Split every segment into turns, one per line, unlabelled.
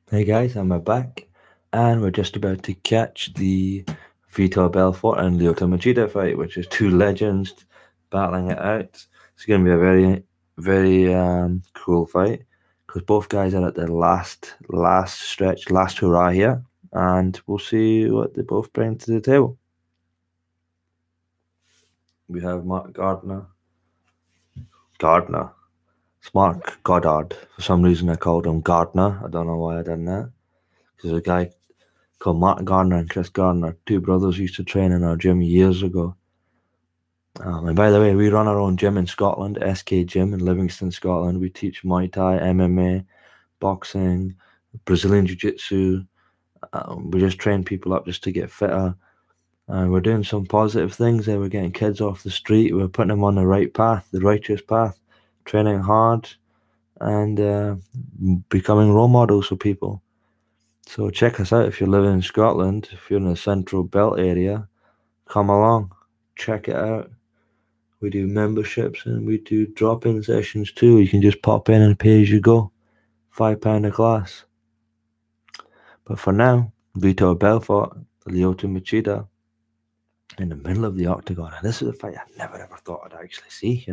Hey guys, I'm back, and we're just about to catch the Vitor Belfort and Machida fight, which is two legends battling it out. It's going to be a very cool fight because both guys are at their last stretch, last hurrah here, and we'll see what they both bring to the table. We have Mark Gardner, it's Mark Goddard. For some reason, I called him Gardner. I don't know why I done that. There's a guy called Mark Gardner and Chris Gardner, two brothers used to train in our gym years ago. And by the way, we run our own gym in Scotland, SK Gym in Livingston, Scotland. We teach Muay Thai, MMA, boxing, Brazilian Jiu Jitsu. We just train people up just to get fitter. And we're doing some positive things there. We're getting kids off the street. We're putting them on the right path, the righteous path, training hard and becoming role models for people. So check us out if you're living in Scotland, if you're in the Central Belt area, come along, check it out. We do memberships and we do drop-in sessions too. You can just pop in and pay as you go, £5 a class. But for now, Vitor Belfort, Lyoto Machida, in the middle of the octagon. And this is a fight I never ever thought I'd actually see.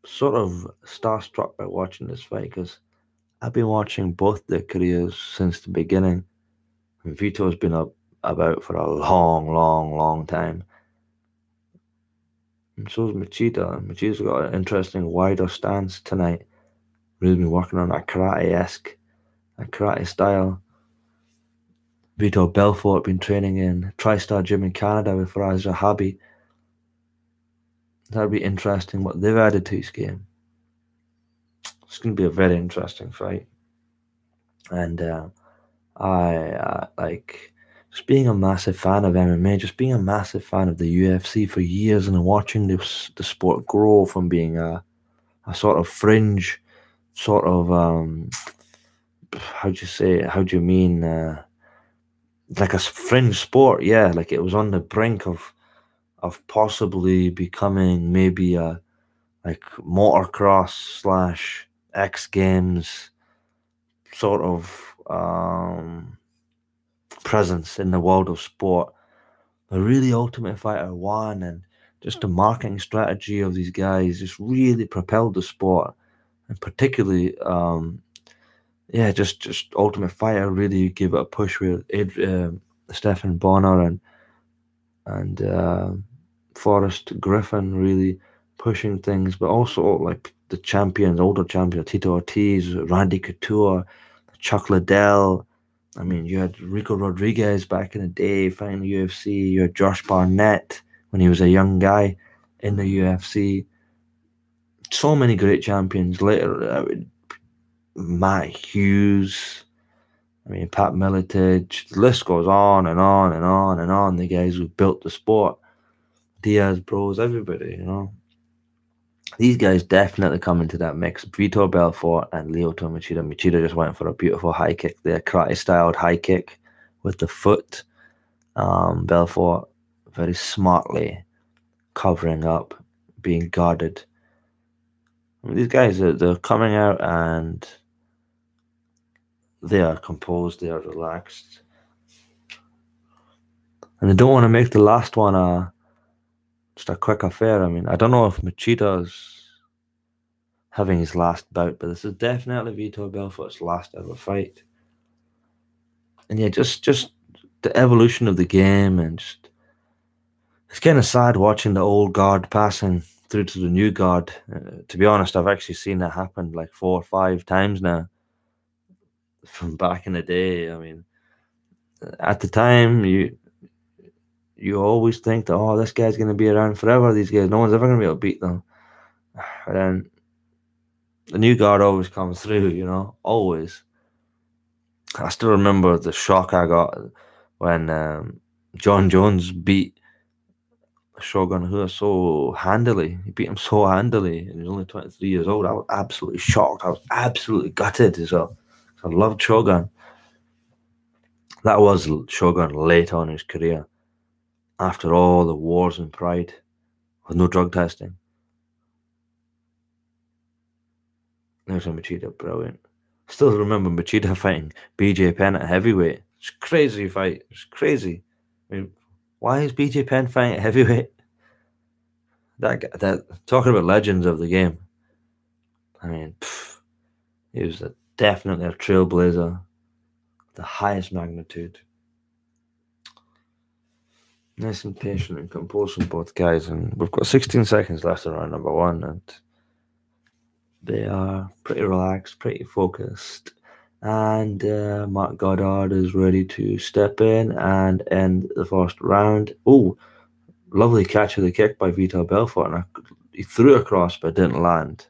Sort of starstruck by watching this fight because I've been watching both their careers since the beginning. And Vito's been about for a long time. And so's Machida. Machida's got an interesting wider stance tonight. Really been working on that a karate style. Vito Belfort been training in TriStar Gym in Canada with Faraz Zahabi. That'll be interesting what they've added to his game. It's going to be a very interesting fight. And I like just being a massive fan of MMA, just being a massive fan of the UFC for years and watching the sport grow from being a sort of fringe, sort of how do you say it? How do you mean like a fringe sport? Yeah, like it was on the brink of possibly becoming maybe a like motocross slash X Games sort of presence in the world of sport. The really Ultimate Fighter won, and just the marketing strategy of these guys just really propelled the sport, and particularly yeah, just Ultimate Fighter really gave it a push with Stephen Bonner and Forrest Griffin really pushing things, but also like the champions, older champions, Tito Ortiz, Randy Couture, Chuck Liddell. I mean, you had Rico Rodriguez back in the day fighting the UFC. You had Josh Barnett when he was a young guy in the UFC. So many great champions. Later, Matt Hughes. I mean, Pat Miletich. The list goes on and on and on and on. The guys who built the sport. Diaz Bros, everybody. These guys definitely come into that mix. Vitor Belfort and Lyoto Machida. Machida just went for a beautiful high kick there, karate-styled high kick with the foot. Belfort very smartly covering up, being guarded. I mean, these guys, they're coming out and they are composed, they are relaxed. And they don't want to make the last one just a quick affair. I mean, I don't know if Machida's having his last bout, but this is definitely Vitor Belfort's last ever fight. And yeah, just the evolution of the game, and just it's kind of sad watching the old guard passing through to the new guard. To be honest, I've actually seen that happen like 4 or 5 times now from back in the day. I mean, at the time, you always think that, oh, this guy's going to be around forever. These guys, no one's ever going to be able to beat them. And then the new guard always comes through, always. I still remember the shock I got when John Jones beat Shogun Rua so handily. He beat him so handily, and he's only 23 years old. I was absolutely shocked. I was absolutely gutted as well. I loved Shogun. That was Shogun late on in his career, after all the wars and pride, with no drug testing. There's a Machida, brilliant. Still remember Machida fighting BJ Penn at heavyweight. It's a crazy fight. It's crazy. I mean, why is BJ Penn fighting at heavyweight? That talking about legends of the game. I mean, he was definitely a trailblazer, the highest magnitude. Nice and patient and composed from both guys, and we've got 16 seconds left in round number one, and they are pretty relaxed, pretty focused. And Mark Goddard is ready to step in and end the first round. Oh, lovely catch of the kick by Vitor Belfort. And he threw across but didn't land.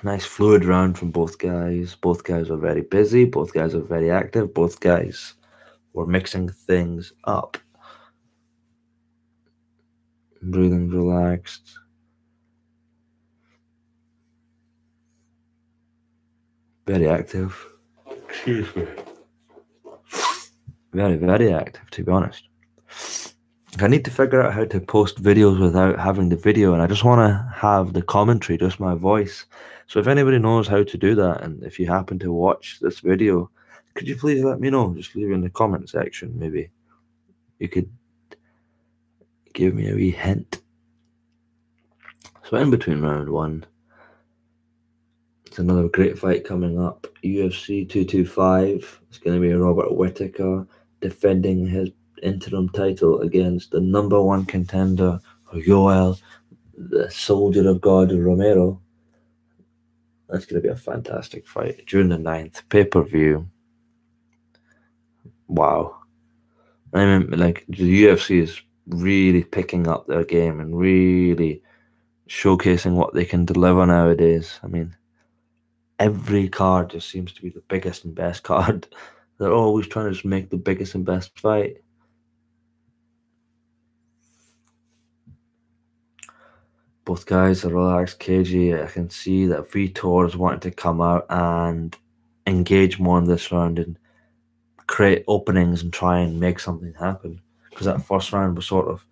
Nice fluid round from both guys. Both guys are very busy. Both guys are very active. Both guys were mixing things up. Breathing relaxed. Very active. Excuse me. Very, very active, to be honest. I need to figure out how to post videos without having the video, and I just want to have the commentary, just my voice. So if anybody knows how to do that, and if you happen to watch this video, could you please let me know? Just leave it in the comment section. Maybe you could give me a wee hint. So in between round one, it's another great fight coming up. UFC 225. It's going to be Robert Whittaker defending his interim title against the number one contender, Yoel, the Soldier of God, Romero. That's going to be a fantastic fight. June the 9th, pay-per-view. Wow. I mean, like, the UFC is really picking up their game and really showcasing what they can deliver nowadays. I mean, every card just seems to be the biggest and best card. They're always trying to just make the biggest and best fight. Both guys are relaxed, cagey. I can see that Vitor is wanting to come out and engage more in this round and create openings and try and make something happen. Because that first round was sort of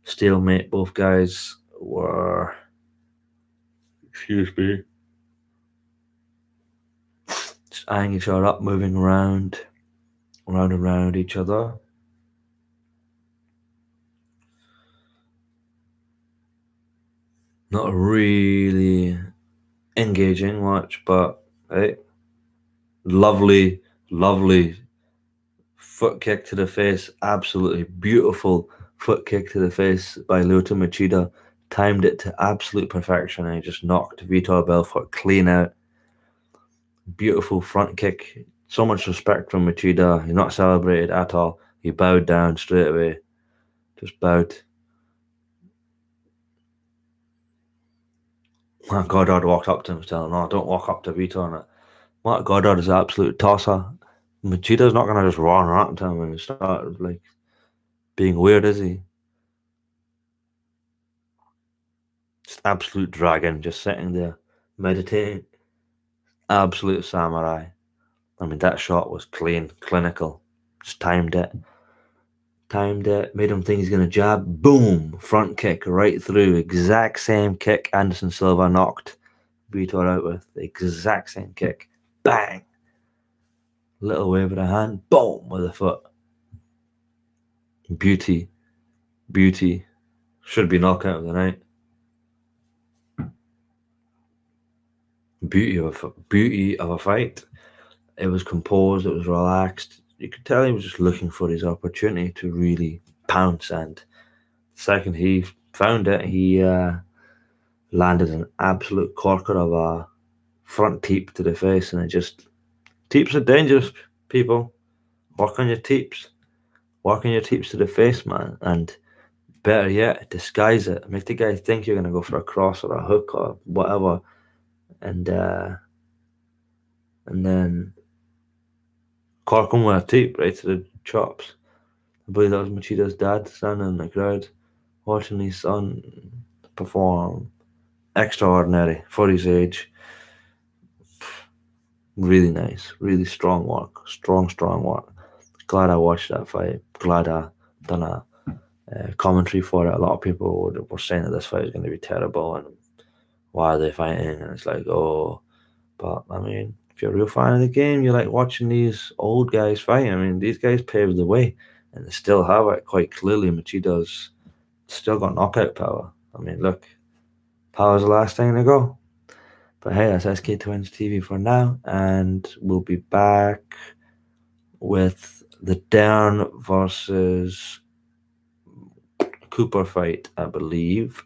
stalemate. Both guys were, excuse me, just eyeing each other up, moving around and around each other. Not really engaging much, but hey, lovely foot kick to the face. Absolutely beautiful foot kick to the face by Lyoto Machida. Timed it to absolute perfection and he just knocked Vitor Belfort clean out. Beautiful front kick. So much respect from Machida. He's not celebrated at all. He bowed down straight away. Just bowed. Mark Goddard walked up to him, telling him, "No, don't walk up to Vitor." Mark Goddard is an absolute tosser. Machida's not going to just run up to him and start like being weird, is he? Just absolute dragon, just sitting there meditating. Absolute samurai. I mean, that shot was clean, clinical. Just timed it. Made him think he's going to jab. Boom! Front kick right through. Exact same kick Anderson Silva knocked Vitor out with. The exact same kick. Bang! Little wave of the hand. Boom! With the foot. Beauty. Should be knockout of the night. Beauty of a fight. It was composed. It was relaxed. You could tell he was just looking for his opportunity to really pounce. And the second he found it, he landed an absolute corker of a front teep to the face, and it just teeps are dangerous. People, work on your teeps. Work on your teeps to the face, man. And better yet, disguise it. Make the guy think you're gonna go for a cross or a hook or whatever, and then cork him with a teep right to the chops. I believe that was Machida's dad standing in the crowd, watching his son perform. Extraordinary for his age. Really nice, really strong work. Strong work. Glad I watched that fight. Glad I done a commentary for it. A lot of people were saying that this fight is going to be terrible, and why are they fighting? And it's like, oh, but I mean, if you're a real fan of the game, you like watching these old guys fight. I mean, these guys paved the way, and they still have it quite clearly. Machida's still got knockout power. I mean, look, power's the last thing to go. But hey, that's SK Twins TV for now, and we'll be back with the Dern versus Cooper fight, I believe.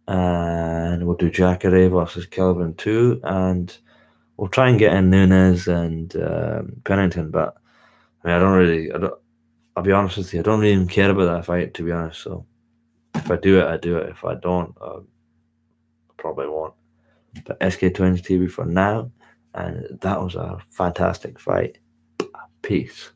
And we'll do Jacare versus Kelvin too, and we'll try and get in Nunes and Pennington. But I mean, I'll be honest with you, I don't really even care about that fight, to be honest. So if I do it, I do it. If I don't, I probably won't. But SK Twins TV for now, and that was a fantastic fight. Peace.